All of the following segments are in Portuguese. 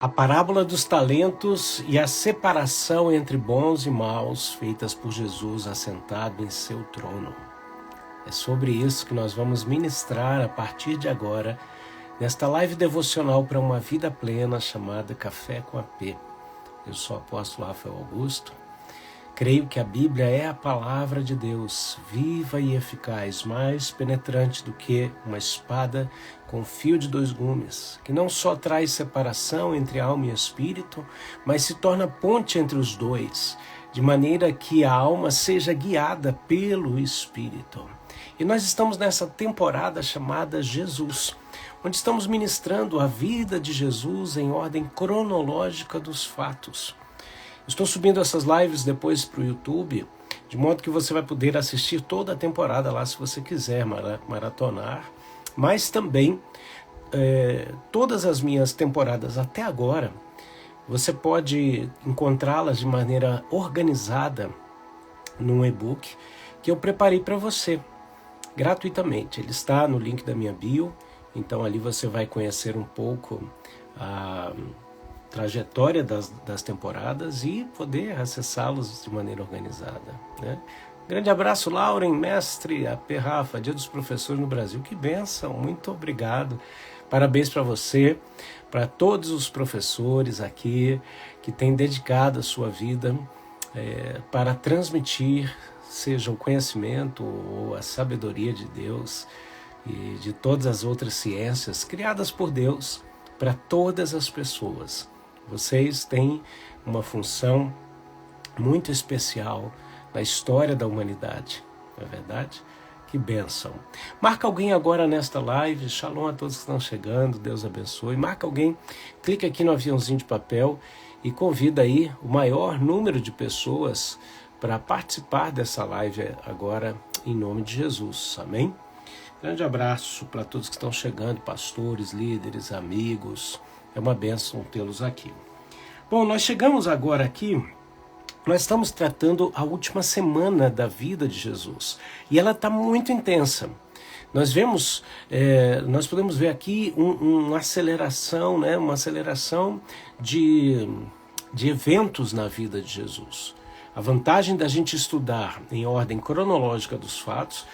A parábola dos talentos e a separação entre bons e maus feitas por Jesus assentado em seu trono. É sobre isso que nós vamos ministrar a partir de agora, nesta live devocional para uma vida plena chamada Café com AP. Eu sou o apóstolo Rafael Augusto. Creio que a Bíblia é a palavra de Deus, viva e eficaz, mais penetrante do que uma espada com fio de dois gumes, que não só traz separação entre alma e espírito, mas se torna ponte entre os dois, de maneira que a alma seja guiada pelo Espírito. E nós estamos nessa temporada chamada Jesus, onde estamos ministrando a vida de Jesus em ordem cronológica dos fatos. Estou subindo essas lives depois para o YouTube, de modo que você vai poder assistir toda a temporada lá se você quiser maratonar, mas também todas as minhas temporadas até agora, você pode encontrá-las de maneira organizada num e-book que eu preparei para você, gratuitamente. Ele está no link da minha bio, então ali você vai conhecer um pouco a trajetória das temporadas e poder acessá-los de maneira organizada, né? Grande abraço, Lauren, mestre, a Rafa, Dia dos Professores no Brasil. Que bênção, muito obrigado. Parabéns para você, para todos os professores aqui que têm dedicado a sua vida para transmitir, seja o conhecimento ou a sabedoria de Deus e de todas as outras ciências criadas por Deus para todas as pessoas. Vocês têm uma função muito especial na história da humanidade, não é verdade? Que bênção. Marca alguém agora nesta live, shalom a todos que estão chegando, Deus abençoe. Marca alguém, clica aqui no aviãozinho de papel e convida aí o maior número de pessoas para participar dessa live agora, em nome de Jesus, amém? Grande abraço para todos que estão chegando, pastores, líderes, amigos. É uma bênção tê-los aqui. Bom, nós chegamos agora aqui, nós estamos tratando a última semana da vida de Jesus. E ela está muito intensa. Nós podemos ver aqui uma aceleração, né? Uma aceleração de eventos na vida de Jesus. A vantagem da gente estudar em ordem cronológica dos fatos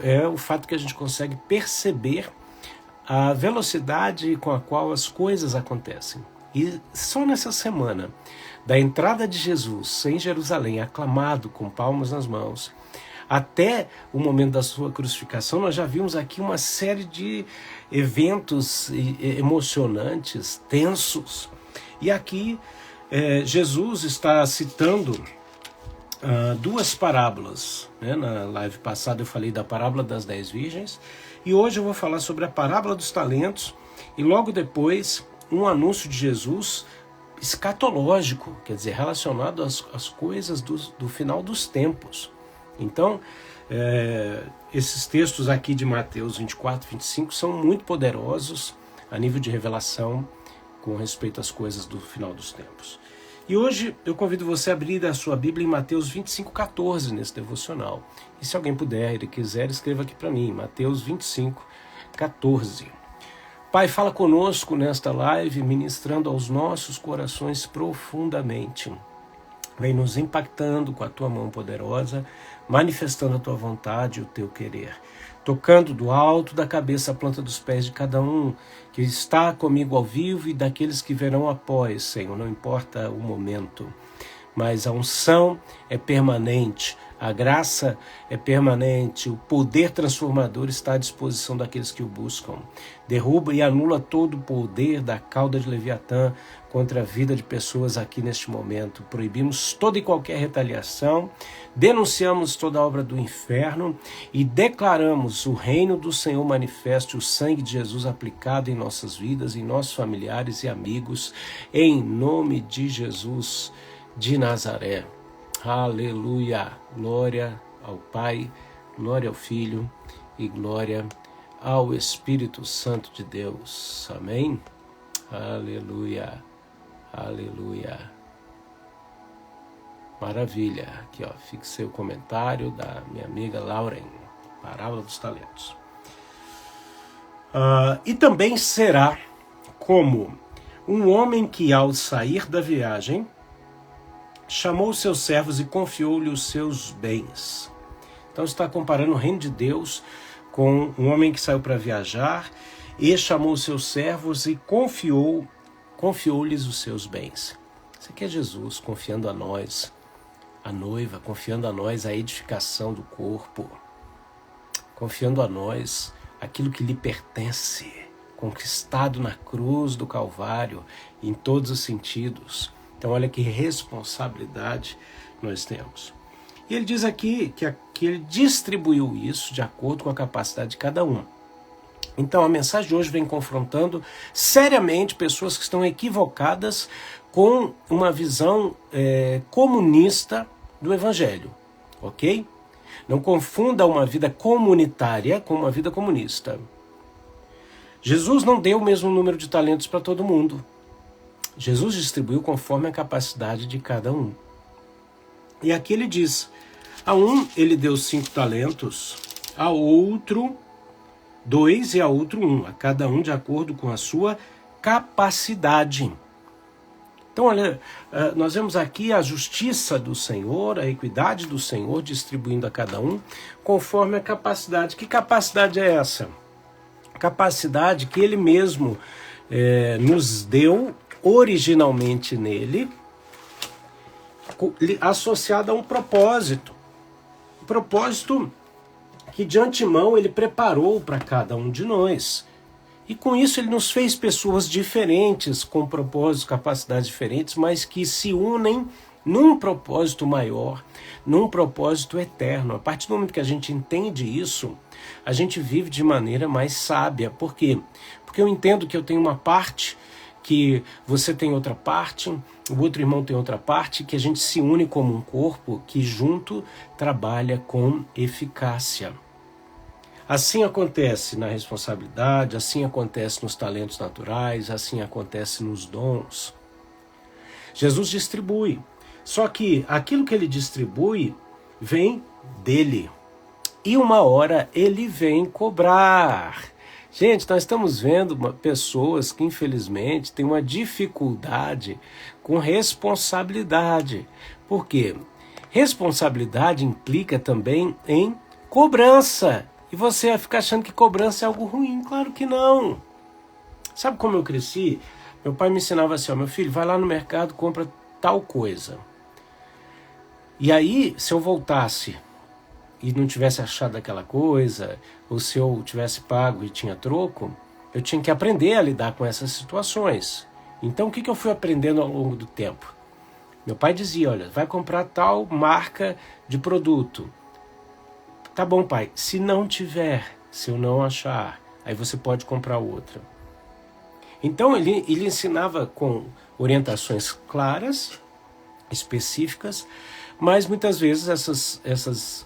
é o fato que a gente consegue perceber a velocidade com a qual as coisas acontecem. E só nessa semana, da entrada de Jesus em Jerusalém, aclamado com palmas nas mãos, até o momento da sua crucificação, nós já vimos aqui uma série de eventos emocionantes, tensos. E aqui Jesus está citando duas parábolas, né? Na live passada eu falei da parábola das 10 virgens, e hoje eu vou falar sobre a parábola dos talentos, e logo depois um anúncio de Jesus escatológico, quer dizer, relacionado às coisas do final dos tempos. Então, esses textos aqui de Mateus 24, 25 são muito poderosos a nível de revelação com respeito às coisas do final dos tempos. E hoje eu convido você a abrir a sua Bíblia em Mateus 25, 14 nesse devocional. E se alguém puder e quiser, escreva aqui para mim, Mateus 25, 14. Pai, fala conosco nesta live, ministrando aos nossos corações profundamente. Vem nos impactando com a tua mão poderosa, manifestando a tua vontade e o teu querer. Tocando do alto da cabeça a planta dos pés de cada um que está comigo ao vivo e daqueles que verão após, Senhor, não importa o momento. Mas a unção é permanente, a graça é permanente, o poder transformador está à disposição daqueles que o buscam. Derruba e anula todo o poder da cauda de Leviatã contra a vida de pessoas aqui neste momento. Proibimos toda e qualquer retaliação, denunciamos toda a obra do inferno e declaramos o reino do Senhor manifesto, o sangue de Jesus aplicado em nossas vidas, em nossos familiares e amigos, em nome de Jesus de Nazaré. Aleluia, glória ao Pai, glória ao Filho e glória ao Espírito Santo de Deus. Amém? Aleluia, aleluia. Maravilha. Aqui, ó, fixei o comentário da minha amiga Lauren, parábola dos talentos. E também será como Um homem que, ao sair da viagem, chamou os seus servos e confiou-lhe os seus bens. Então está comparando o reino de Deus com um homem que saiu para viajar e chamou os seus servos e confiou-lhes os seus bens. Isso aqui é Jesus confiando a nós, a noiva, confiando a nós a edificação do corpo, confiando a nós aquilo que lhe pertence, conquistado na cruz do Calvário, em todos os sentidos. Então olha que responsabilidade nós temos. E ele diz aqui que ele distribuiu isso de acordo com a capacidade de cada um. Então a mensagem de hoje vem confrontando seriamente pessoas que estão equivocadas com uma visão comunista do Evangelho, ok? Não confunda uma vida comunitária com uma vida comunista. Jesus não deu o mesmo número de talentos para todo mundo. Jesus distribuiu conforme a capacidade de cada um. E aqui ele diz, a um ele deu 5 talentos, a outro 2 e a outro 1, a cada um de acordo com a sua capacidade. Então, olha, nós vemos aqui a justiça do Senhor, a equidade do Senhor, distribuindo a cada um conforme a capacidade. Que capacidade é essa? Capacidade que Ele mesmo nos deu originalmente nele, associada a um propósito. Um propósito que de antemão Ele preparou para cada um de nós. E com isso Ele nos fez pessoas diferentes, com propósitos, capacidades diferentes, mas que se unem num propósito maior, num propósito eterno. A partir do momento que a gente entende isso, a gente vive de maneira mais sábia. Por quê? Porque eu entendo que eu tenho uma parte, que você tem outra parte, o outro irmão tem outra parte, que a gente se une como um corpo que junto trabalha com eficácia. Assim acontece na responsabilidade, assim acontece nos talentos naturais, assim acontece nos dons. Jesus distribui, só que aquilo que Ele distribui vem dele. E uma hora Ele vem cobrar. Gente, nós estamos vendo pessoas que infelizmente têm uma dificuldade com responsabilidade. Por quê? Responsabilidade implica também em cobrança. E você vai ficar achando que cobrança é algo ruim. Claro que não. Sabe como eu cresci? Meu pai me ensinava assim, meu filho, vai lá no mercado, compra tal coisa. E aí, se eu voltasse e não tivesse achado aquela coisa, ou se eu tivesse pago e tinha troco, eu tinha que aprender a lidar com essas situações. Então, o que eu fui aprendendo ao longo do tempo? Meu pai dizia, olha, vai comprar tal marca de produto. Tá bom, pai, se não tiver, se eu não achar, aí você pode comprar outra. Então ele ensinava com orientações claras, específicas, mas muitas vezes essas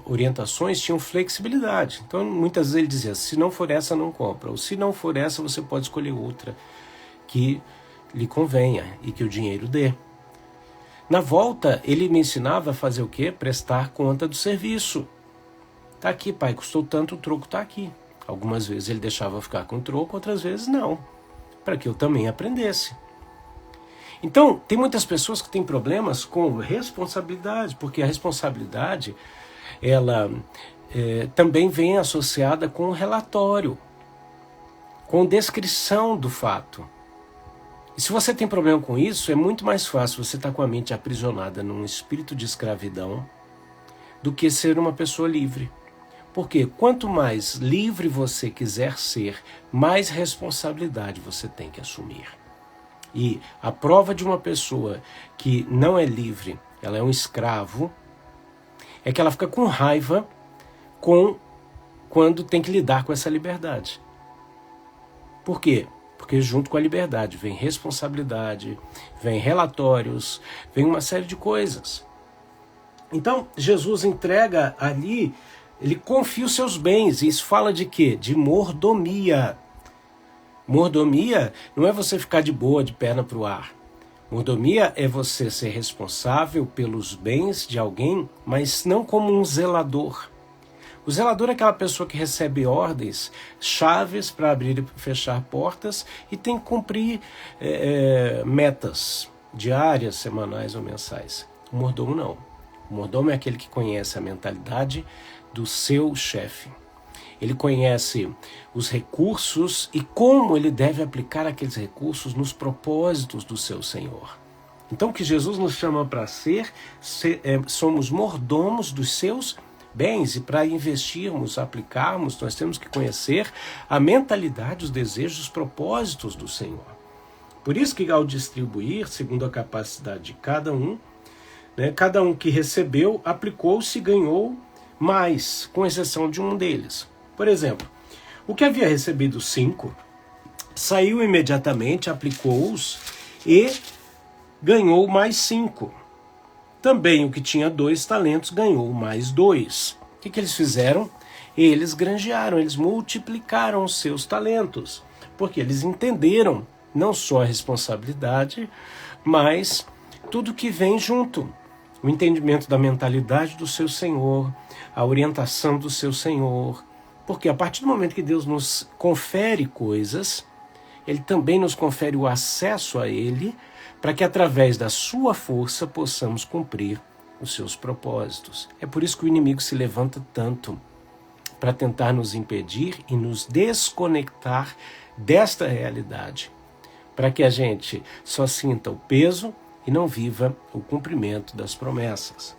orientações tinham flexibilidade. Então muitas vezes ele dizia, se não for essa, não compra. Ou se não for essa, você pode escolher outra que lhe convenha e que o dinheiro dê. Na volta, ele me ensinava a fazer o quê? Prestar conta do serviço. Tá aqui, pai, custou tanto, o troco tá aqui. Algumas vezes ele deixava eu ficar com o troco, outras vezes não, para que eu também aprendesse. Então, tem muitas pessoas que têm problemas com responsabilidade, porque a responsabilidade, ela também vem associada com relatório, com descrição do fato. E se você tem problema com isso, é muito mais fácil você estar com a mente aprisionada num espírito de escravidão do que ser uma pessoa livre. Porque quanto mais livre você quiser ser, mais responsabilidade você tem que assumir. E a prova de uma pessoa que não é livre, ela é um escravo, é que ela fica com raiva quando tem que lidar com essa liberdade. Por quê? Porque junto com a liberdade vem responsabilidade, vem relatórios, vem uma série de coisas. Então, Jesus entrega ali, ele confia os seus bens. E isso fala de quê? De mordomia. Mordomia não é você ficar de boa, de perna para o ar. Mordomia é você ser responsável pelos bens de alguém, mas não como um zelador. O zelador é aquela pessoa que recebe ordens, chaves para abrir e fechar portas e tem que cumprir metas diárias, semanais ou mensais. O mordomo não. O mordomo é aquele que conhece a mentalidade do seu chefe. Ele conhece os recursos e como ele deve aplicar aqueles recursos nos propósitos do seu Senhor. Então, o que Jesus nos chama para somos mordomos dos seus bens, e para investirmos, aplicarmos, nós temos que conhecer a mentalidade, os desejos, os propósitos do Senhor. Por isso que, ao distribuir, segundo a capacidade de cada um, cada um que recebeu, aplicou-se e ganhou mais, com exceção de um deles. Por exemplo, o que havia recebido 5, saiu imediatamente, aplicou-os e ganhou mais 5. Também o que tinha 2 talentos ganhou mais 2. O que eles fizeram? Eles granjearam, eles multiplicaram os seus talentos, porque eles entenderam não só a responsabilidade, mas tudo que vem junto. O entendimento da mentalidade do seu Senhor, a orientação do seu Senhor. Porque a partir do momento que Deus nos confere coisas, Ele também nos confere o acesso a Ele, para que através da sua força possamos cumprir os seus propósitos. É por isso que o inimigo se levanta tanto, para tentar nos impedir e nos desconectar desta realidade, para que a gente só sinta o peso e não viva o cumprimento das promessas.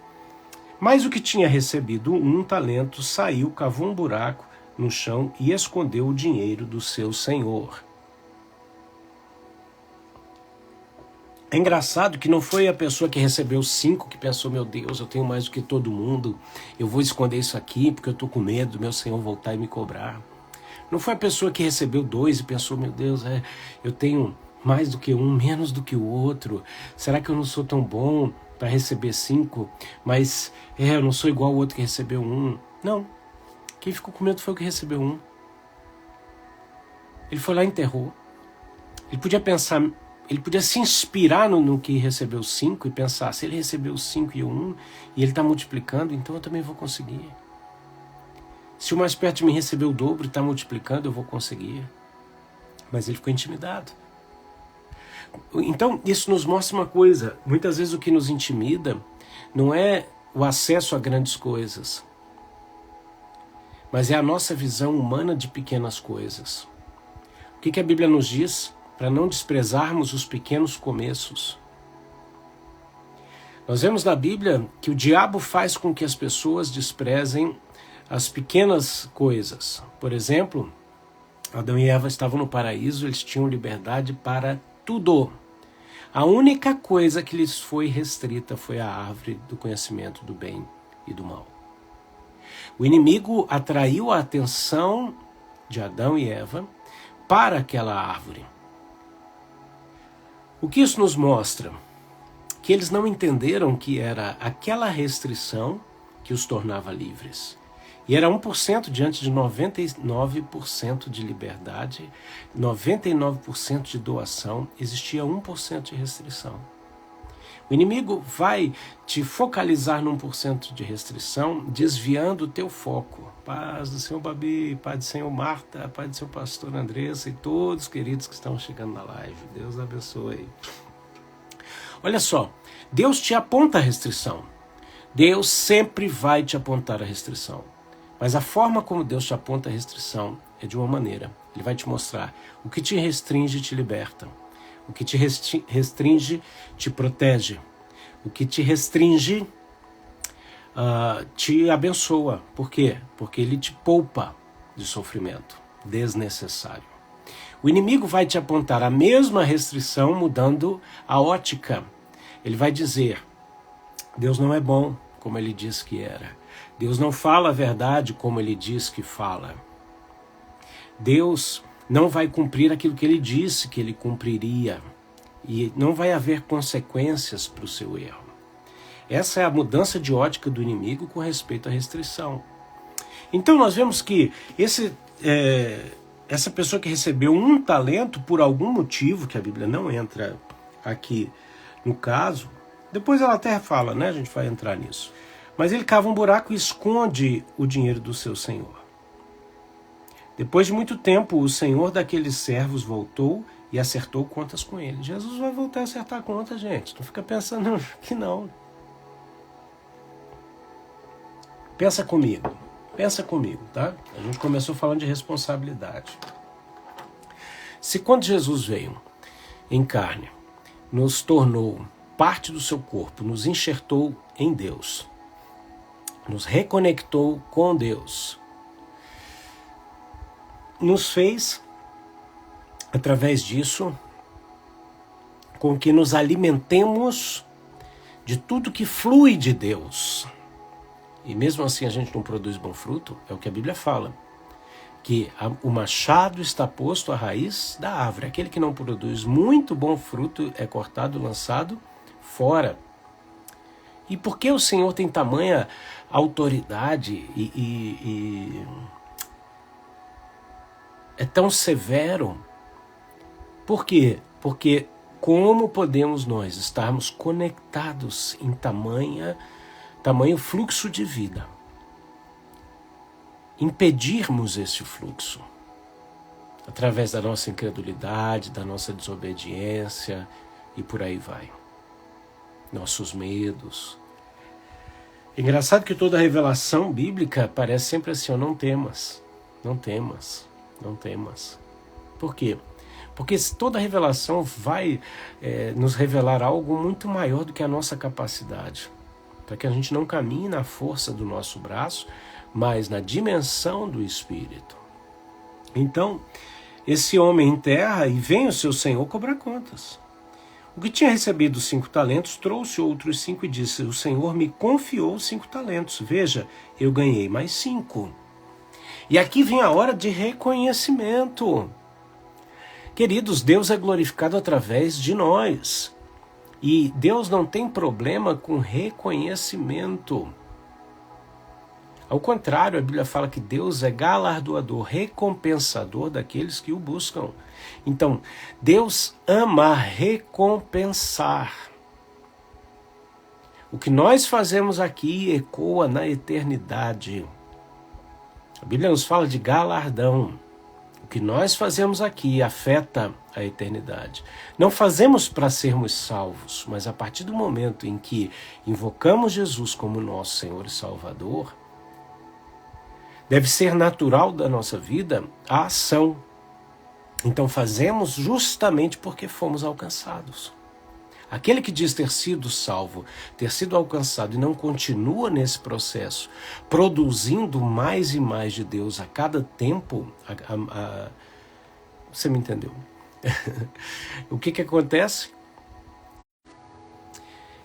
Mas o que tinha recebido 1 talento saiu, cavou um buraco no chão e escondeu o dinheiro do seu senhor. É engraçado que não foi a pessoa que recebeu 5 que pensou, meu Deus, eu tenho mais do que todo mundo, eu vou esconder isso aqui porque eu estou com medo do meu Senhor voltar e me cobrar. Não foi a pessoa que recebeu 2 e pensou, meu Deus, eu tenho mais do que um, menos do que o outro. Será que eu não sou tão bom para receber 5? Mas eu não sou igual ao outro que recebeu 1. Não. Quem ficou com medo foi o que recebeu 1. Ele foi lá e enterrou. Ele podia pensar, ele podia se inspirar no que recebeu 5 e pensar, se ele recebeu 5 e 1 e ele está multiplicando, então eu também vou conseguir. Se o mais perto de mim recebeu o dobro e está multiplicando, eu vou conseguir. Mas ele ficou intimidado. Então, isso nos mostra uma coisa. Muitas vezes o que nos intimida não é o acesso a grandes coisas, mas é a nossa visão humana de pequenas coisas. O que a Bíblia nos diz? Para não desprezarmos os pequenos começos. Nós vemos na Bíblia que o diabo faz com que as pessoas desprezem as pequenas coisas. Por exemplo, Adão e Eva estavam no paraíso, eles tinham liberdade para tudo. A única coisa que lhes foi restrita foi a árvore do conhecimento do bem e do mal. O inimigo atraiu a atenção de Adão e Eva para aquela árvore. O que isso nos mostra? Que eles não entenderam que era aquela restrição que os tornava livres. E era 1% diante de 99% de liberdade, 99% de doação, existia 1% de restrição. O inimigo vai te focalizar num 1% de restrição, desviando o teu foco. Paz do Senhor Babi, paz do Senhor Marta, paz do Senhor Pastor Andressa e todos os queridos que estão chegando na live. Deus abençoe. Olha só, Deus te aponta a restrição. Deus sempre vai te apontar a restrição. Mas a forma como Deus te aponta a restrição é de uma maneira. Ele vai te mostrar o que te restringe te liberta. O que te restringe te protege. O que te restringe te abençoa. Por quê? Porque ele te poupa de sofrimento desnecessário. O inimigo vai te apontar a mesma restrição mudando a ótica. Ele vai dizer, Deus não é bom como ele disse que era. Deus não fala a verdade como ele diz que fala. Deus não vai cumprir aquilo que ele disse que ele cumpriria. E não vai haver consequências para o seu erro. Essa é a mudança de ótica do inimigo com respeito à restrição. Então nós vemos que essa pessoa que recebeu 1 talento, por algum motivo, que a Bíblia não entra aqui no caso, depois ela até fala, né? A gente vai entrar nisso. Mas ele cava um buraco e esconde o dinheiro do seu senhor. Depois de muito tempo, o senhor daqueles servos voltou e acertou contas com ele. Jesus vai voltar a acertar contas, gente. Não fica pensando que não. Pensa comigo, tá? A gente começou falando de responsabilidade. Se quando Jesus veio em carne, nos tornou parte do seu corpo, nos enxertou em Deus, nos reconectou com Deus, nos fez, através disso, com que nos alimentemos de tudo que flui de Deus. E mesmo assim a gente não produz bom fruto, é o que a Bíblia fala, que o machado está posto à raiz da árvore. Aquele que não produz muito bom fruto é cortado, lançado fora. E por que o Senhor tem tamanha autoridade e é tão severo? Por quê? Porque como podemos nós estarmos conectados em tamanho fluxo de vida, impedirmos esse fluxo através da nossa incredulidade, da nossa desobediência e por aí vai. Nossos medos. Engraçado que toda revelação bíblica parece sempre assim, não temas, não temas, não temas. Por quê? Porque toda revelação vai nos revelar algo muito maior do que a nossa capacidade, para que a gente não caminhe na força do nosso braço, mas na dimensão do Espírito. Então, esse homem enterra e vem o seu senhor cobrar contas. O que tinha recebido 5 talentos trouxe outros 5 e disse: o Senhor me confiou 5 talentos. Veja, eu ganhei mais 5. E aqui vem a hora de reconhecimento. Queridos, Deus é glorificado através de nós. E Deus não tem problema com reconhecimento. Ao contrário, a Bíblia fala que Deus é galardoador, recompensador daqueles que o buscam. Então, Deus ama recompensar. O que nós fazemos aqui ecoa na eternidade. A Bíblia nos fala de galardão. O que nós fazemos aqui afeta a eternidade. Não fazemos para sermos salvos, mas a partir do momento em que invocamos Jesus como nosso Senhor e Salvador, deve ser natural da nossa vida a ação. Então fazemos justamente porque fomos alcançados. Aquele que diz ter sido salvo, ter sido alcançado e não continua nesse processo, produzindo mais e mais de Deus a cada tempo, você me entendeu? O que acontece?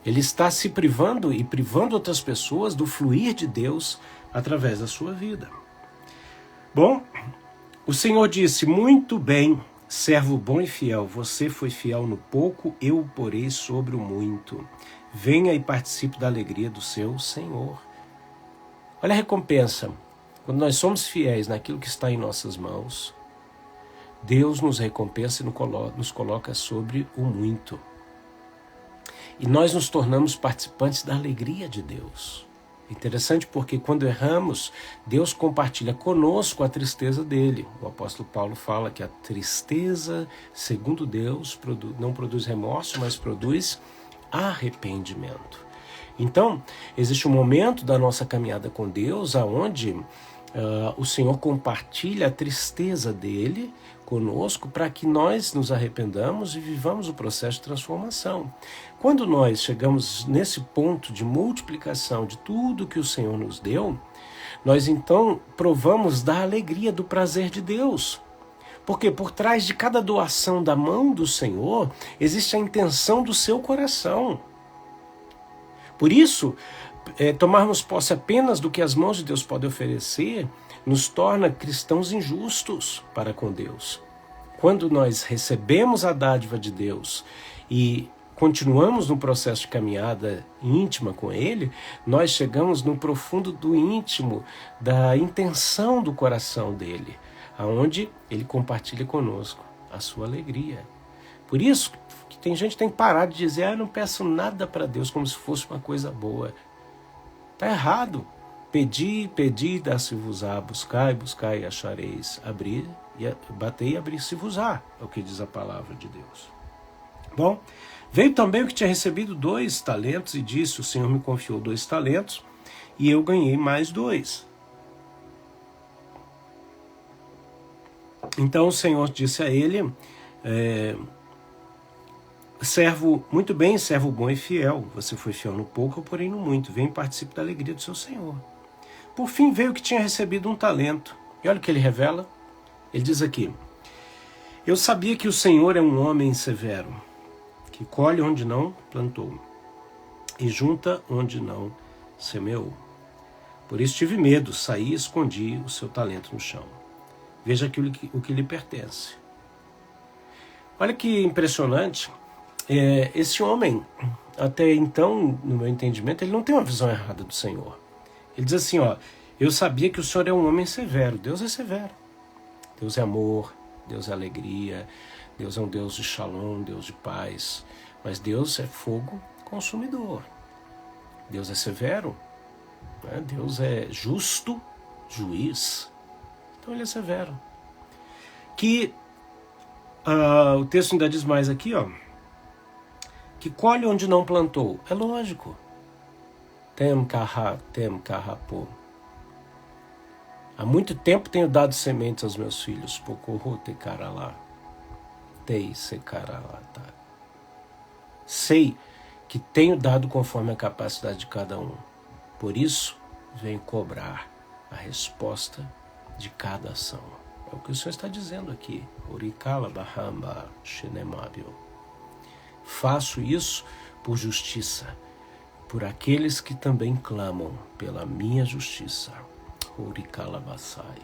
Ele está se privando e privando outras pessoas do fluir de Deus através da sua vida. Bom, o Senhor disse: muito bem, servo bom e fiel, você foi fiel no pouco, eu o porei sobre o muito. Venha e participe da alegria do seu Senhor. Olha a recompensa. Quando nós somos fiéis naquilo que está em nossas mãos, Deus nos recompensa e nos coloca sobre o muito. E nós nos tornamos participantes da alegria de Deus. Interessante porque quando erramos, Deus compartilha conosco a tristeza dele. O apóstolo Paulo fala que a tristeza, segundo Deus, não produz remorso, mas produz arrependimento. Então, existe um momento da nossa caminhada com Deus onde o Senhor compartilha a tristeza dele conosco para que nós nos arrependamos e vivamos o processo de transformação. Quando nós chegamos nesse ponto de multiplicação de tudo que o Senhor nos deu, nós então provamos da alegria, do prazer de Deus. Porque por trás de cada doação da mão do Senhor, existe a intenção do seu coração. Por isso, tomarmos posse apenas do que as mãos de Deus podem oferecer, nos torna cristãos injustos para com Deus. Quando nós recebemos a dádiva de Deus e continuamos no processo de caminhada íntima com Ele, nós chegamos no profundo do íntimo, da intenção do coração dele, aonde Ele compartilha conosco a sua alegria. Por isso que tem gente que tem que parar de dizer: não peço nada para Deus, como se fosse uma coisa boa. Está errado. Pedi, pedi, dá-se-vos-á, buscai, buscai e achareis, abrir, batei e abrir-se-vos-á, é o que diz a palavra de Deus. Bom, veio também o que tinha recebido 2 talentos e disse, o Senhor me confiou 2 talentos e eu ganhei mais 2. Então o Senhor disse a ele, servo, muito bem, servo bom e fiel, você foi fiel no pouco, porém no muito, vem e participe da alegria do seu Senhor. Por fim veio o que tinha recebido 1 talento, e olha o que ele revela, ele diz aqui, eu sabia que o Senhor é um homem severo, que colhe onde não plantou, e junta onde não semeou. Por isso tive medo, saí e escondi o seu talento no chão. Veja o que lhe pertence. Olha que impressionante, esse homem, até então, no meu entendimento, ele não tem uma visão errada do Senhor. Ele diz assim, eu sabia que o Senhor é um homem severo. Deus é severo. Deus é amor, Deus é alegria, Deus é um Deus de shalom, Deus de paz. Mas Deus é fogo consumidor. Deus é severo, né? Deus é justo juiz. Então ele é severo. Que o texto ainda diz mais aqui, que colhe onde não plantou. É lógico. Tem carrapô. Há muito tempo tenho dado sementes aos meus filhos. Pocorro te caralá. Tei se caralá. Sei que tenho dado conforme a capacidade de cada um. Por isso, venho cobrar a resposta de cada ação. É o que o Senhor está dizendo aqui. Oricala bahamba shenemabio. Faço isso por justiça, por aqueles que também clamam pela minha justiça. Oricala basai.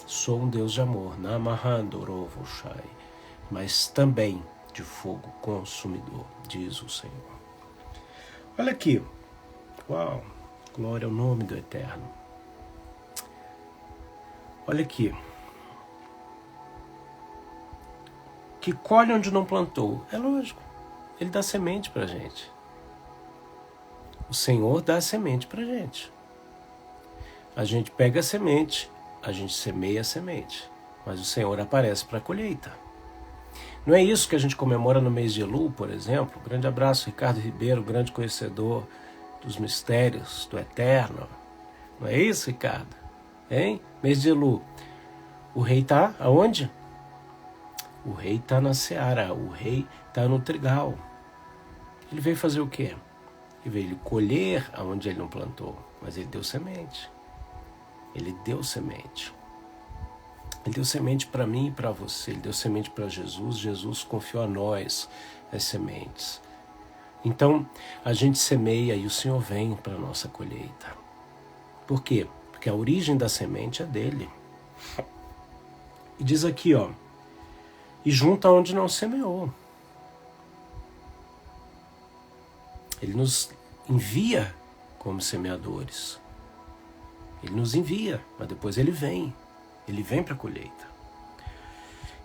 Sou um Deus de amor, namahandorovoshai, mas também de fogo consumidor, diz o Senhor. Olha aqui. Uau, glória ao nome do Eterno. Olha aqui. Que colhe onde não plantou. É lógico. Ele dá semente para a gente. O Senhor dá semente para a gente. A gente pega a semente, a gente semeia a semente. Mas o Senhor aparece para a colheita. Não é isso que a gente comemora no mês de Elul, por exemplo? Grande abraço, Ricardo Ribeiro, grande conhecedor dos mistérios do Eterno. Não é isso, Ricardo? Hein? Mês de Elul. O rei está aonde? O rei está na seara, o rei está no trigal. Ele veio fazer o quê? Ele veio colher aonde ele não plantou, mas ele deu semente. Ele deu semente. Ele deu semente para mim e para você, ele deu semente para Jesus, Jesus confiou a nós as sementes. Então, a gente semeia e o Senhor vem para a nossa colheita. Por quê? Porque a origem da semente é dele. E diz aqui, e junta onde não semeou. Ele nos envia como semeadores. Ele nos envia, mas depois ele vem. Ele vem para a colheita.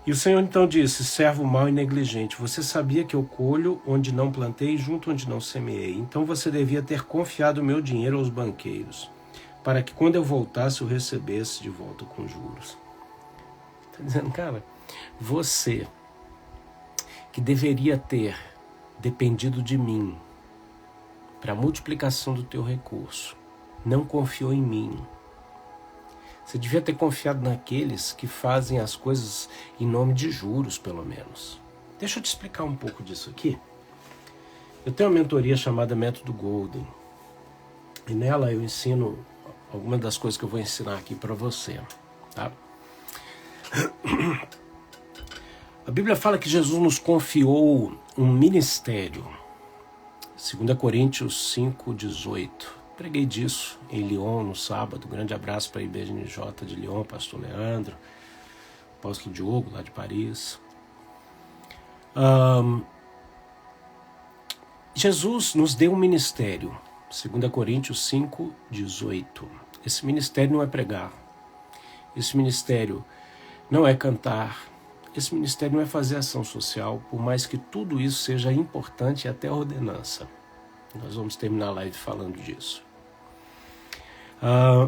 E o Senhor então disse, servo mau e negligente, você sabia que eu colho onde não plantei e junto onde não semeei. Então você devia ter confiado o meu dinheiro aos banqueiros, para que quando eu voltasse eu recebesse de volta com juros. Está dizendo, cara, você que deveria ter dependido de mim para a multiplicação do teu recurso, não confiou em mim. Você devia ter confiado naqueles que fazem as coisas em nome de juros, pelo menos. Deixa eu te explicar um pouco disso aqui. Eu tenho uma mentoria chamada Método Golden. E nela eu ensino algumas das coisas que eu vou ensinar aqui para você. Tá? A Bíblia fala que Jesus nos confiou um ministério. 2 Coríntios 5:18. Preguei disso em Lyon no sábado. Grande abraço para a IBNJ de Lyon, pastor Leandro, apóstolo Diogo, lá de Paris. Jesus nos deu um ministério. 2 Coríntios 5:18. Esse ministério não é pregar. Esse ministério não é cantar. Esse ministério não é fazer ação social, por mais que tudo isso seja importante e até a ordenança. Nós vamos terminar a live falando disso.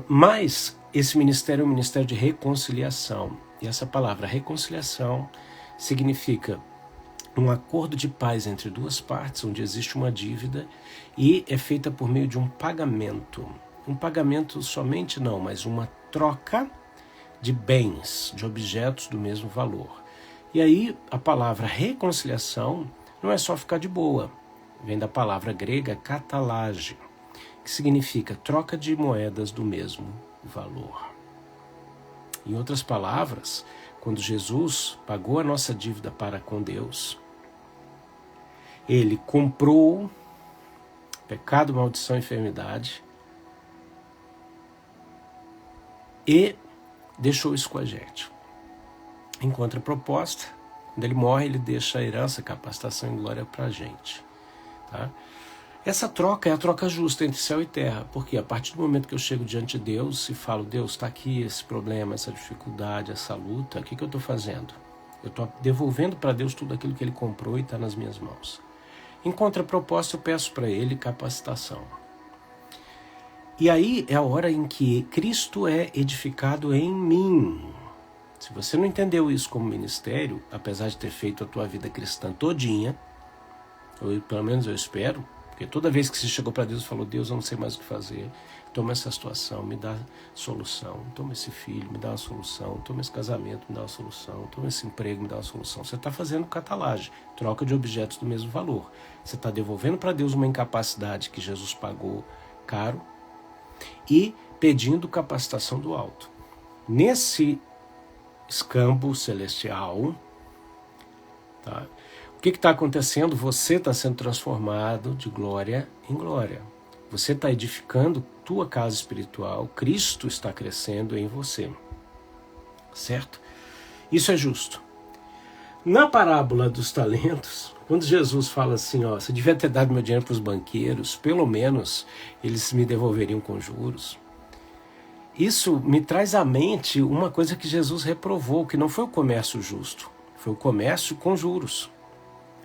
Mas esse ministério é um ministério de reconciliação. E essa palavra reconciliação significa um acordo de paz entre duas partes, onde existe uma dívida e é feita por meio de um pagamento. Um pagamento somente não, mas uma troca de bens, de objetos do mesmo valor. E aí a palavra reconciliação não é só ficar de boa. Vem da palavra grega katalage, que significa troca de moedas do mesmo valor. Em outras palavras, quando Jesus pagou a nossa dívida para com Deus, ele comprou pecado, maldição e enfermidade e deixou isso com a gente. Em contraproposta, quando ele morre, ele deixa a herança, capacitação e glória para a gente. Tá? Essa troca é a troca justa entre céu e terra, porque a partir do momento que eu chego diante de Deus e falo, Deus, está aqui esse problema, essa dificuldade, essa luta, o que eu estou fazendo? Eu estou devolvendo para Deus tudo aquilo que Ele comprou e está nas minhas mãos. Em contraproposta, eu peço para Ele capacitação. E aí é a hora em que Cristo é edificado em mim. Se você não entendeu isso como ministério, apesar de ter feito a tua vida cristã todinha, ou pelo menos eu espero, porque toda vez que você chegou para Deus e falou, Deus, eu não sei mais o que fazer, toma essa situação, me dá solução, toma esse filho, me dá uma solução, toma esse casamento, me dá uma solução, toma esse emprego, me dá uma solução. Você está fazendo catalagem, troca de objetos do mesmo valor. Você está devolvendo para Deus uma incapacidade que Jesus pagou caro e pedindo capacitação do alto. Nesse escambo celestial, tá? O que está acontecendo? Você está sendo transformado de glória em glória. Você está edificando tua casa espiritual. Cristo está crescendo em você. Certo? Isso é justo. Na parábola dos talentos, quando Jesus fala assim, ó, você devia ter dado meu dinheiro para os banqueiros, pelo menos eles me devolveriam com juros. Isso me traz à mente uma coisa que Jesus reprovou, que não foi o comércio justo, foi o comércio com juros.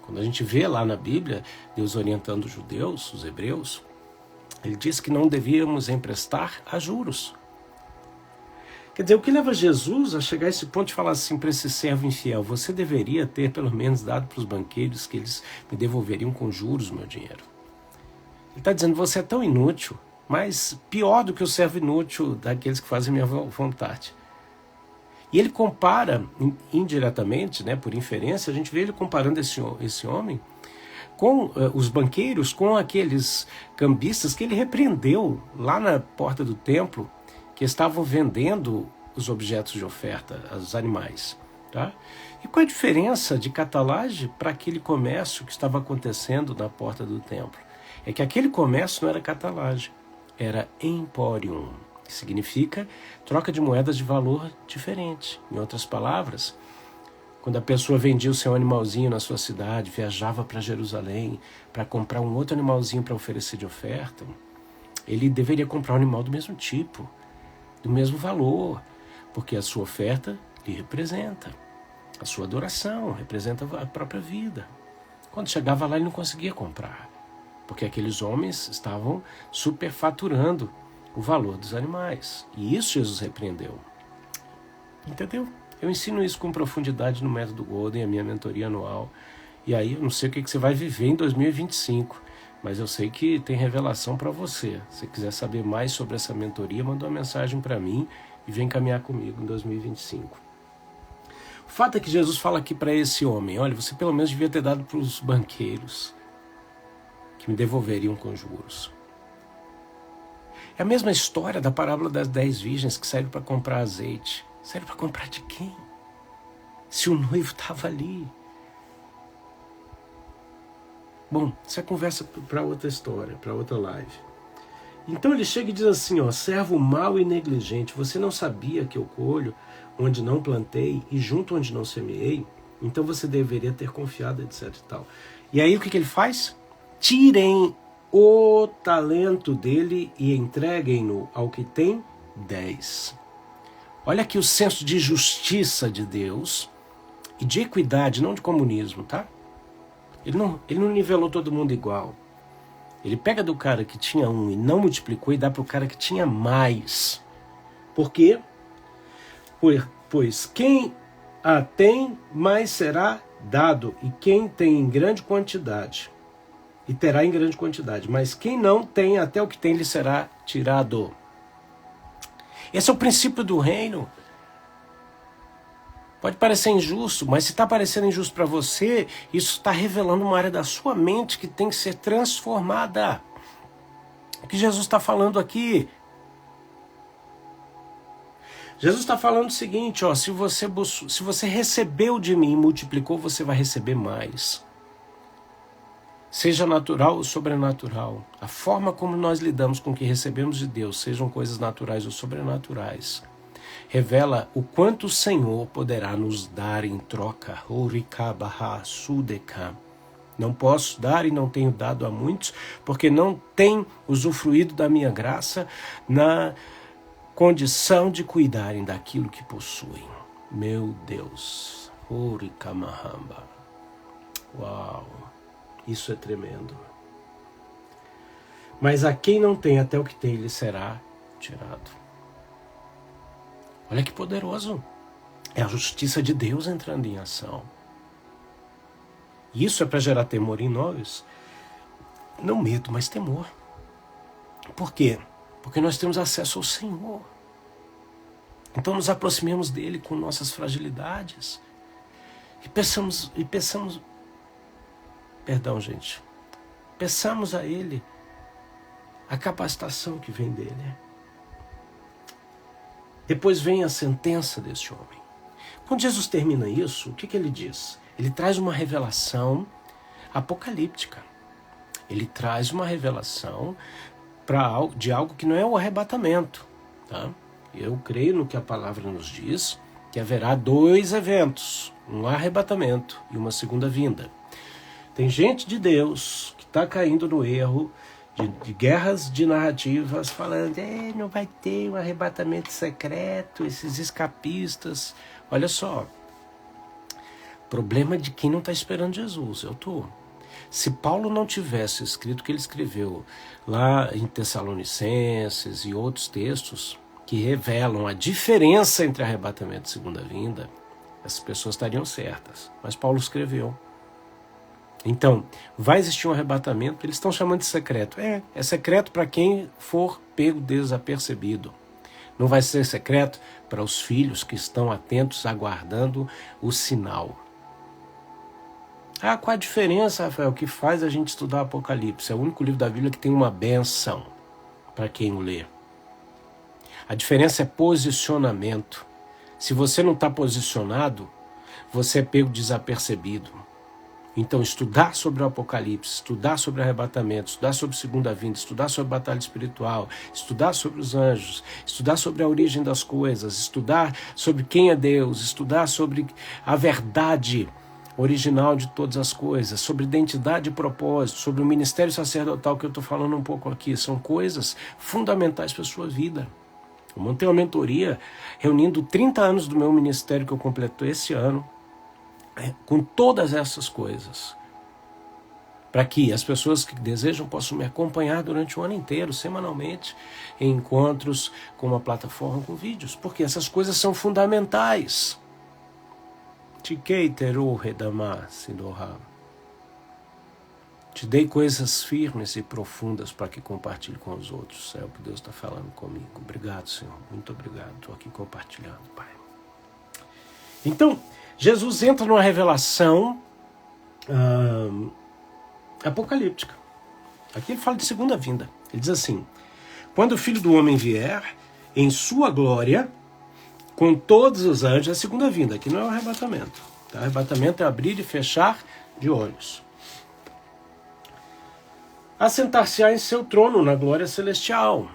Quando a gente vê lá na Bíblia, Deus orientando os judeus, os hebreus, ele diz que não devíamos emprestar a juros. Quer dizer, o que leva Jesus a chegar a esse ponto de falar assim para esse servo infiel, você deveria ter pelo menos dado para os banqueiros que eles me devolveriam com juros o meu dinheiro. Ele está dizendo, você é tão inútil, mas pior do que o servo inútil daqueles que fazem minha vontade. E ele compara, indiretamente, né, por inferência, a gente vê ele comparando esse homem com os banqueiros, com aqueles cambistas que ele repreendeu lá na porta do templo, que estavam vendendo os objetos de oferta, os animais. Tá? E qual a diferença de catalagem para aquele comércio que estava acontecendo na porta do templo? É que aquele comércio não era catalagem, era emporium, que significa troca de moedas de valor diferente. Em outras palavras, quando a pessoa vendia o seu animalzinho na sua cidade, viajava para Jerusalém para comprar um outro animalzinho para oferecer de oferta, ele deveria comprar um animal do mesmo tipo, do mesmo valor, porque a sua oferta lhe representa, a sua adoração representa a própria vida. Quando chegava lá, ele não conseguia comprar, porque aqueles homens estavam superfaturando o valor dos animais. E isso Jesus repreendeu. Entendeu? Eu ensino isso com profundidade no Método Golden, a minha mentoria anual. E aí eu não sei o que você vai viver em 2025, mas eu sei que tem revelação para você. Se você quiser saber mais sobre essa mentoria, manda uma mensagem para mim e vem caminhar comigo em 2025. O fato é que Jesus fala aqui para esse homem, olha, você pelo menos devia ter dado para os banqueiros, que me devolveriam com juros. É a mesma história da parábola das 10 virgens que saíram para comprar azeite. Saíram para comprar de quem? Se o noivo estava ali. Bom, isso é conversa para outra história, para outra live. Então ele chega e diz assim, ó, servo mau e negligente, você não sabia que eu colho onde não plantei e junto onde não semeei? Então você deveria ter confiado, etc e tal. E aí o que ele faz? Tirem o talento dele e entreguem-no ao que tem 10. Olha aqui o senso de justiça de Deus e de equidade, não de comunismo, tá? Ele não nivelou todo mundo igual. Ele pega do cara que tinha um e não multiplicou e dá para o cara que tinha mais. Por quê? Pois quem a tem, mais será dado, e quem tem em grande quantidade, e terá em grande quantidade, mas quem não tem, até o que tem lhe será tirado. Esse é o princípio do reino. Pode parecer injusto, mas se está parecendo injusto para você, isso está revelando uma área da sua mente que tem que ser transformada. O que Jesus está falando aqui? Jesus está falando o seguinte, ó, se você recebeu de mim e multiplicou, você vai receber mais. Seja natural ou sobrenatural. A forma como nós lidamos com o que recebemos de Deus, sejam coisas naturais ou sobrenaturais, revela o quanto o Senhor poderá nos dar em troca. Não posso dar e não tenho dado a muitos, porque não têm usufruído da minha graça na condição de cuidarem daquilo que possuem. Meu Deus. Uau. Isso é tremendo. Mas a quem não tem, até o que tem lhe será tirado. Olha que poderoso. É a justiça de Deus entrando em ação. Isso é para gerar temor em nós. Não medo, mas temor. Por quê? Porque nós temos acesso ao Senhor. Então nos aproximemos dele com nossas fragilidades. E peçamos, perdão, gente. Peçamos a ele a capacitação que vem dele. Depois vem a sentença desse homem. Quando Jesus termina isso, o que ele diz? Ele traz uma revelação apocalíptica. Ele traz uma revelação de algo que não é o arrebatamento. Tá? Eu creio no que a palavra nos diz, que haverá 2 eventos, um arrebatamento e uma segunda vinda. Tem gente de Deus que está caindo no erro de guerras de narrativas, falando, não vai ter um arrebatamento secreto, esses escapistas. Olha só, problema de quem não está esperando Jesus, eu estou. Se Paulo não tivesse escrito o que ele escreveu lá em Tessalonicenses e outros textos que revelam a diferença entre arrebatamento e segunda vinda, essas pessoas estariam certas. Mas Paulo escreveu. Então, vai existir um arrebatamento, eles estão chamando de secreto. É secreto para quem for pego desapercebido. Não vai ser secreto para os filhos que estão atentos, aguardando o sinal. Qual a diferença, Rafael, que faz a gente estudar Apocalipse? É o único livro da Bíblia que tem uma bênção para quem o lê. A diferença é posicionamento. Se você não está posicionado, você é pego desapercebido. Então, estudar sobre o Apocalipse, estudar sobre o arrebatamento, estudar sobre segunda vinda, estudar sobre batalha espiritual, estudar sobre os anjos, estudar sobre a origem das coisas, estudar sobre quem é Deus, estudar sobre a verdade original de todas as coisas, sobre identidade e propósito, sobre o ministério sacerdotal que eu estou falando um pouco aqui, são coisas fundamentais para a sua vida. Eu montei uma mentoria reunindo 30 anos do meu ministério que eu completo esse ano, com todas essas coisas, para que as pessoas que desejam possam me acompanhar durante o ano inteiro, semanalmente, em encontros com uma plataforma com vídeos, porque essas coisas são fundamentais. Te dei coisas firmes e profundas para que compartilhe com os outros. É o que Deus está falando comigo. Obrigado, Senhor. Muito obrigado. Estou aqui compartilhando, Pai. Então, Jesus entra numa revelação apocalíptica. Aqui ele fala de segunda vinda. Ele diz assim: quando o Filho do Homem vier em sua glória, com todos os anjos, é a segunda vinda. Aqui não é o arrebatamento. O arrebatamento é abrir e fechar de olhos. Assentar-se-á em seu trono na glória celestial.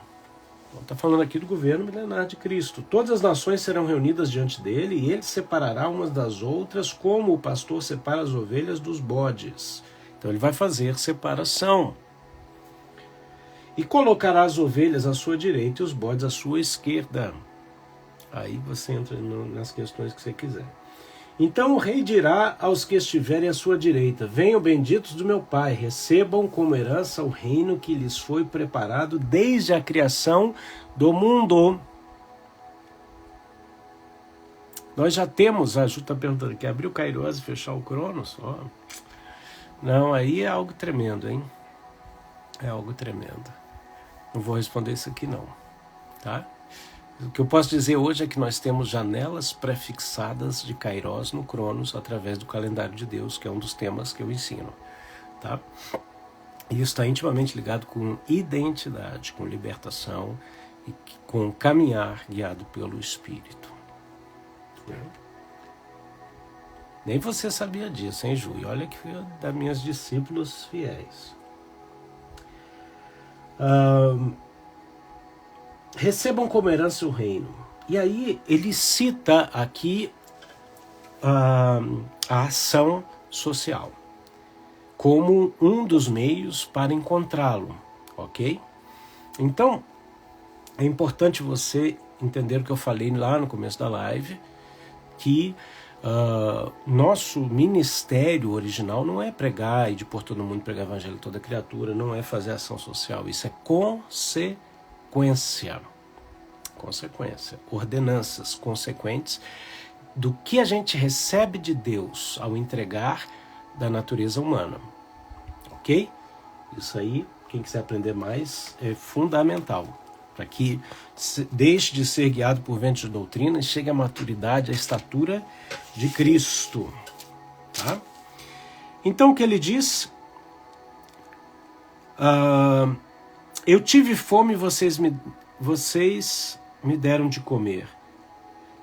Está falando aqui do governo milenar de Cristo. Todas as nações serão reunidas diante dele e ele separará umas das outras como o pastor separa as ovelhas dos bodes. Então ele vai fazer separação. E colocará as ovelhas à sua direita e os bodes à sua esquerda. Aí você entra nas questões que você quiser. Então o rei dirá aos que estiverem à sua direita: venham benditos do meu Pai, recebam como herança o reino que lhes foi preparado desde a criação do mundo. Nós já temos, a Ju está perguntando aqui, abrir o Kairos e fechar o Cronos? Oh. Não, aí é algo tremendo, hein? É algo tremendo. Não vou responder isso aqui não, tá? O que eu posso dizer hoje é que nós temos janelas prefixadas de Kairos no Cronos através do calendário de Deus, que é um dos temas que eu ensino, tá? E isso está intimamente ligado com identidade, com libertação e com caminhar guiado pelo Espírito. Nem você sabia disso, hein, Ju? E olha que foi das minhas discípulos fiéis. Recebam como herança o reino. E aí ele cita aqui a ação social como um dos meios para encontrá-lo, ok? Então, é importante você entender o que eu falei lá no começo da live, que nosso ministério original não é pregar e de por todo mundo pregar o evangelho a toda criatura, não é fazer ação social, isso é consequência, ordenanças consequentes do que a gente recebe de Deus ao entregar da natureza humana, ok? Isso aí, quem quiser aprender mais, é fundamental, para que deixe de ser guiado por ventos de doutrina e chegue à maturidade, à estatura de Cristo, tá? Então o que ele diz? Eu tive fome e vocês me deram de comer.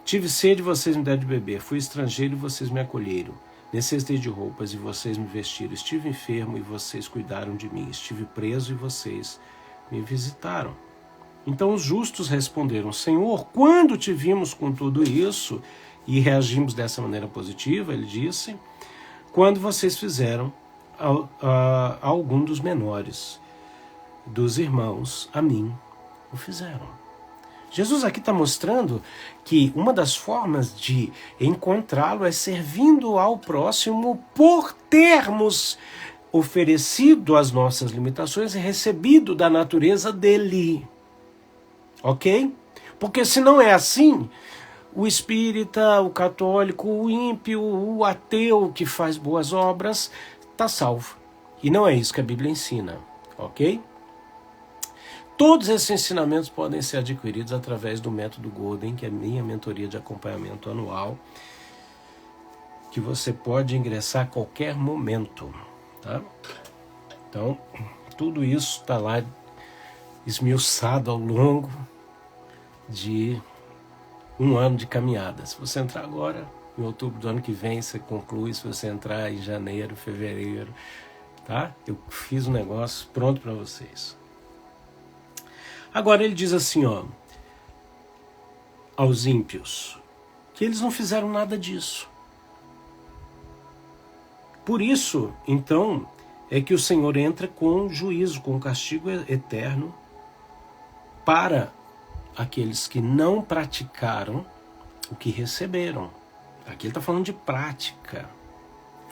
Tive sede e vocês me deram de beber. Fui estrangeiro e vocês me acolheram. Necessitei de roupas e vocês me vestiram. Estive enfermo e vocês cuidaram de mim. Estive preso e vocês me visitaram. Então os justos responderam: Senhor, quando te vimos com tudo isso e reagimos dessa maneira positiva, ele disse, quando vocês fizeram a algum dos menores dos irmãos, a mim o fizeram. Jesus aqui está mostrando que uma das formas de encontrá-lo é servindo ao próximo por termos oferecido as nossas limitações e recebido da natureza dele. Ok? Porque se não é assim, o espírita, o católico, o ímpio, o ateu que faz boas obras está salvo. E não é isso que a Bíblia ensina. Ok? Todos esses ensinamentos podem ser adquiridos através do método Golden, que é a minha mentoria de acompanhamento anual, que você pode ingressar a qualquer momento, tá? Então, tudo isso está lá esmiuçado ao longo de um ano de caminhada. Se você entrar agora, em outubro do ano que vem, você conclui. Se você entrar em janeiro, fevereiro, tá? Eu fiz um negócio pronto para vocês. Agora ele diz assim, aos ímpios, que eles não fizeram nada disso. Por isso, então, é que o Senhor entra com juízo, com castigo eterno para aqueles que não praticaram o que receberam. Aqui ele está falando de prática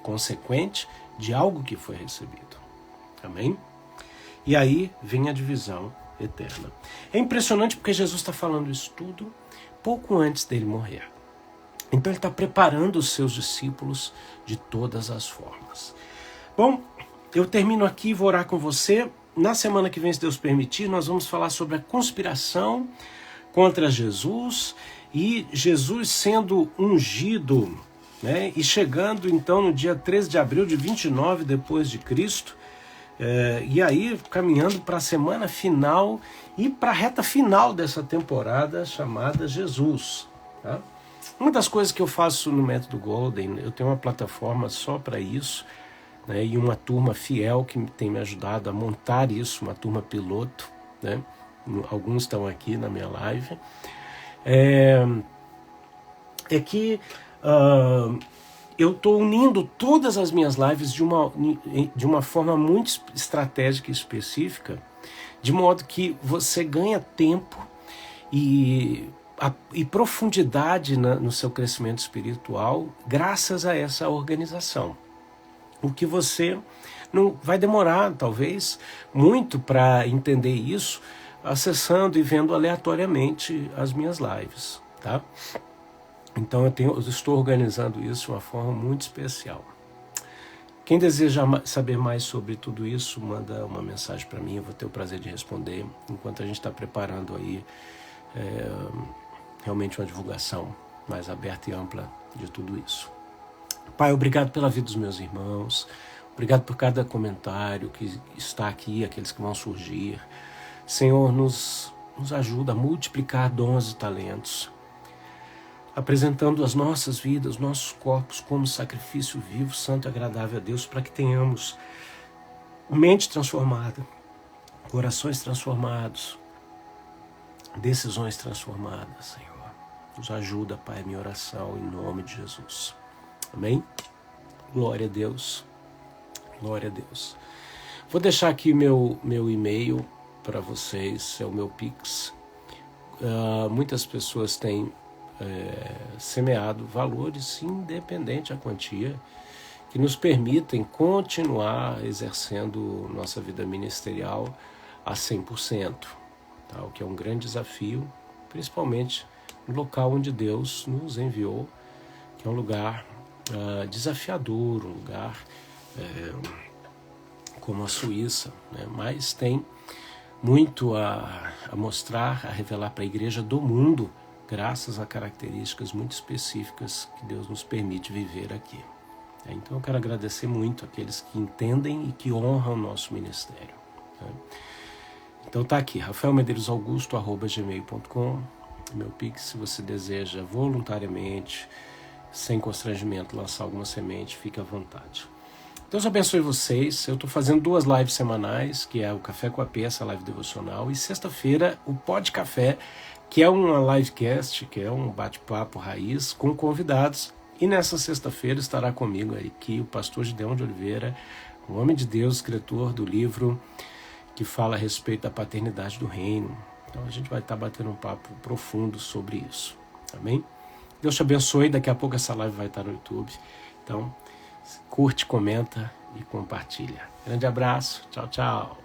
consequente de algo que foi recebido. Amém? E aí vem a divisão eterna. É impressionante porque Jesus está falando isso tudo pouco antes dele morrer. Então ele está preparando os seus discípulos de todas as formas. Bom, eu termino aqui e vou orar com você. Na semana que vem, se Deus permitir, nós vamos falar sobre a conspiração contra Jesus e Jesus sendo ungido, né? E chegando então no dia 13 de abril de 29 depois de Cristo. E aí caminhando para a semana final e para a reta final dessa temporada chamada Jesus, tá? Uma das coisas que eu faço no Método Golden, eu tenho uma plataforma só para isso, né, e uma turma fiel que tem me ajudado a montar isso, uma turma piloto, né? Alguns estão aqui na minha live, que eu estou unindo todas as minhas lives de uma forma muito estratégica e específica, de modo que você ganha tempo e e profundidade no seu crescimento espiritual graças a essa organização. O que você não vai demorar, talvez, muito para entender isso, acessando e vendo aleatoriamente as minhas lives, tá? Então eu estou organizando isso de uma forma muito especial. Quem deseja saber mais sobre tudo isso, manda uma mensagem para mim, eu vou ter o prazer de responder, enquanto a gente está preparando aí realmente uma divulgação mais aberta e ampla de tudo isso. Pai, obrigado pela vida dos meus irmãos, obrigado por cada comentário que está aqui, aqueles que vão surgir. Senhor, nos ajuda a multiplicar dons e talentos, apresentando as nossas vidas, nossos corpos como sacrifício vivo, santo e agradável a Deus, para que tenhamos mente transformada, corações transformados, decisões transformadas, Senhor. Nos ajuda, Pai, minha oração, em nome de Jesus. Amém? Glória a Deus. Glória a Deus. Vou deixar aqui meu e-mail para vocês, é o meu Pix. Muitas pessoas têm semeado valores, independente da quantia, que nos permitem continuar exercendo nossa vida ministerial a 100%, tá? O que é um grande desafio, principalmente no local onde Deus nos enviou, que é um lugar desafiador, um lugar como a Suíça, né? Mas tem muito a mostrar, a revelar para a igreja do mundo, graças a características muito específicas que Deus nos permite viver aqui. Então eu quero agradecer muito àqueles que entendem e que honram o nosso ministério. Então tá aqui, rafaelmedeiros.augusto@gmail.com, meu Pix, se você deseja voluntariamente, sem constrangimento, lançar alguma semente, fique à vontade. Deus abençoe vocês. Eu estou fazendo 2 lives semanais, que é o Café com a P, essa live devocional, e sexta-feira o Pod Café, que é uma livecast, que é um bate-papo raiz com convidados. E nessa sexta-feira estará comigo aqui o pastor Gideão de Oliveira, um homem de Deus, escritor do livro que fala a respeito da paternidade do reino. Então a gente vai estar batendo um papo profundo sobre isso. Amém? Deus te abençoe. Daqui a pouco essa live vai estar no YouTube. Então, curte, comenta e compartilha. Grande abraço. Tchau, tchau.